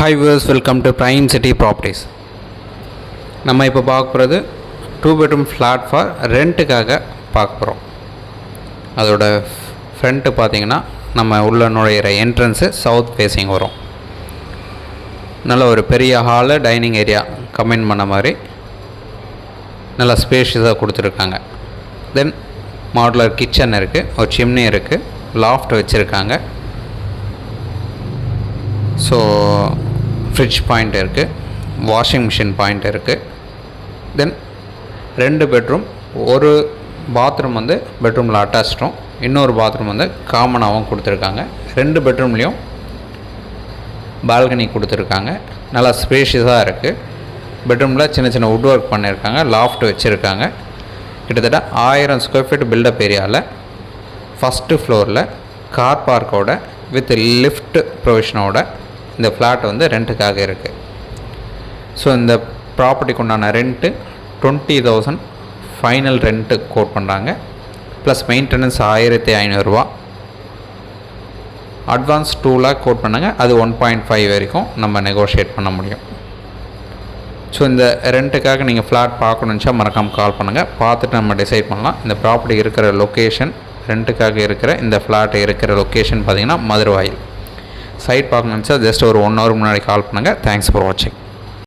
Hi viewers, welcome to Prime City Properties. நம்ம இப்போ பார்க்க போகிறது 2 bedroom flat for ரெண்ட்டுக்காக பார்க்க போகிறோம். அதோட ஃப்ரண்ட்டு பார்த்தீங்கன்னா நம்ம உள்ள நுழையிற என்ட்ரன்ஸு சவுத் ஃபேஸிங் வரும். நல்ல ஒரு பெரிய ஹாலு, டைனிங் ஏரியா கம்பைன் பண்ண மாதிரி நல்லா ஸ்பேஷியஸாக கொடுத்துருக்காங்க. தென் மாடுலர் கிச்சன் இருக்குது, ஒரு சிம்னி இருக்குது, லாஃப்ட் வச்சுருக்காங்க. ஸோ ஃப்ரிட்ஜ் பாயிண்ட் இருக்குது, வாஷிங் மிஷின் பாயிண்ட் இருக்குது. தென் 2 பெட்ரூம், ஒரு பாத்ரூம் வந்து பெட்ரூமில் அட்டாச்சும், இன்னொரு பாத்ரூம் வந்து காமனாகவும் கொடுத்துருக்காங்க. 2 பெட்ரூம்லேயும் பால்கனி கொடுத்துருக்காங்க. நல்லா ஸ்பேஷியஸாக இருக்குது. பெட்ரூமில் சின்ன சின்ன வுட் ஒர்க் பண்ணியிருக்காங்க, லாஃப்ட் வச்சுருக்காங்க. கிட்டத்தட்ட 1000 ஸ்கொயர் ஃபீட் பில்டப் ஏரியாவில் ஃபஸ்ட்டு ஃப்ளோரில் கார் பார்க்கோட வித் லிஃப்ட் ப்ரொவிஷனோட இந்த ஃப்ளாட் வந்து ரெண்ட்டுக்காக இருக்குது. ஸோ இந்த ப்ராப்பர்ட்டிக்கு உண்டான ரெண்ட்டு 20,000 ஃபைனல் ரெண்ட்டு கோட் பண்ணுறாங்க. ப்ளஸ் மெயின்டெனன்ஸ் 1500 ரூபா, அட்வான்ஸ் 2 lakh கோட் பண்ணாங்க. அது 1.5 வரைக்கும் நம்ம நெகோஷியேட் பண்ண முடியும். ஸோ இந்த ரெண்ட்டுக்காக நீங்கள் ஃப்ளாட் பார்க்கணுச்சா மறக்காமல் கால் பண்ணுங்கள், பார்த்துட்டு நம்ம டிசைட் பண்ணலாம். இந்த ப்ராப்பர்ட்டி இருக்கிற லொக்கேஷன், ரெண்ட்டுக்காக இருக்கிற இந்த ஃப்ளாட் இருக்கிற லொக்கேஷன் பார்த்திங்கன்னா மதுரவாயில். சைட் பார்க்கணுச்சா ஜஸ்ட் ஒரு 1 hour முன்னாடி கால் பண்ணுங்கள். தேங்க்ஸ் ஃபார் வாட்சிங்.